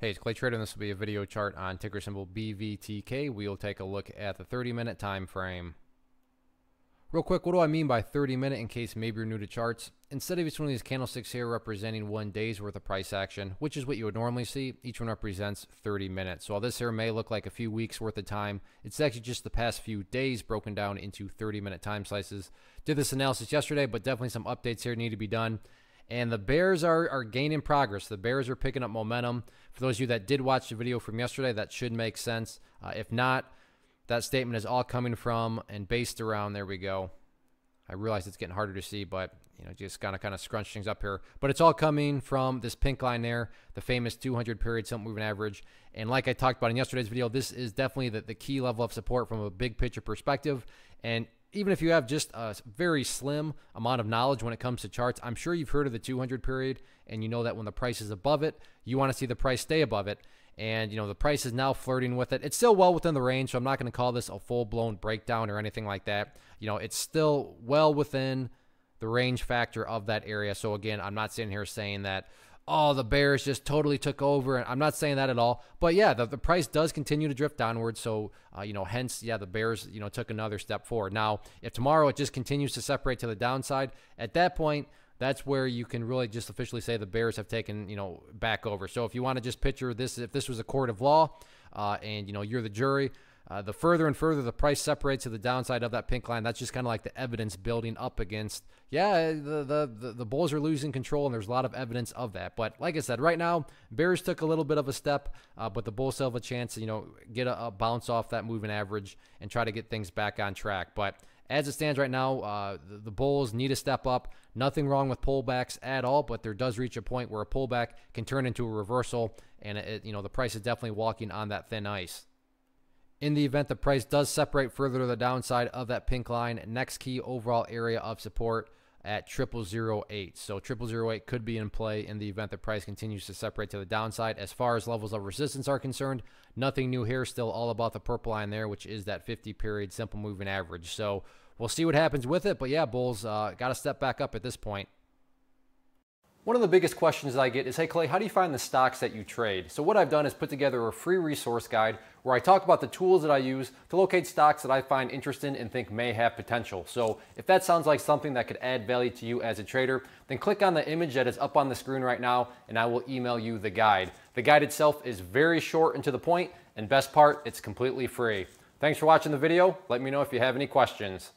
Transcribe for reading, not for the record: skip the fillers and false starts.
Hey, it's Clay Trader, and this will be a video chart on ticker symbol BVTK. We'll take a look at the 30-minute time frame. Real quick, what do I mean by 30-minute in case maybe you're new to charts? Instead of each one of these candlesticks here representing 1 day's worth of price action, which is what you would normally see, each one represents 30 minutes. So while this here may look like a few weeks worth of time, it's actually just the past few days broken down into 30-minute time slices. Did this analysis yesterday, but definitely some updates here need to be done. And the bears are gaining progress. The bears are picking up momentum. For those of you that did watch the video from yesterday, that should make sense. If not, that statement is all coming from and based around, there we go. I realize it's getting harder to see, but just kind of scrunch things up here. But it's all coming from this pink line there, the famous 200 period simple moving average. And like I talked about in yesterday's video, this is definitely the key level of support from a big picture perspective. And even if you have just a very slim amount of knowledge when it comes to charts, I'm sure you've heard of the 200 period, and you know that when the price is above it, you want to see the price stay above it. And, the price is now flirting with it. It's still well within the range, so I'm not going to call this a full-blown breakdown or anything like that. It's still well within the range factor of that area. So, again, I'm not sitting here saying that, oh, the bears just totally took over. And I'm not saying that at all. But, yeah, the price does continue to drift downward. So, hence, yeah, the bears, took another step forward. Now, if tomorrow it just continues to separate to the downside, at that point, that's where you can really just officially say the bears have taken, back over. So if you want to just picture this, if this was a court of law and, you're the jury, the further and further the price separates to the downside of that pink line, that's just kind of like the evidence building up against, yeah, the bulls are losing control, and there's a lot of evidence of that. But like I said, right now, bears took a little bit of a step, but the bulls still have a chance to, get a bounce off that moving average and try to get things back on track. But as it stands right now, the bulls need to step up. Nothing wrong with pullbacks at all, but there does reach a point where a pullback can turn into a reversal, and the price is definitely walking on that thin ice. In the event the price does separate further to the downside of that pink line, next key overall area of support at 0008. So 0008 could be in play in the event the price continues to separate to the downside. As far as levels of resistance are concerned, nothing new here. Still all about the purple line there, which is that 50 period simple moving average. So we'll see what happens with it. But yeah, bulls got to step back up at this point. One of the biggest questions that I get is, hey Clay, how do you find the stocks that you trade? So what I've done is put together a free resource guide where I talk about the tools that I use to locate stocks that I find interesting and think may have potential. So if that sounds like something that could add value to you as a trader, then click on the image that is up on the screen right now and I will email you the guide. The guide itself is very short and to the point, and best part, it's completely free. Thanks for watching the video. Let me know if you have any questions.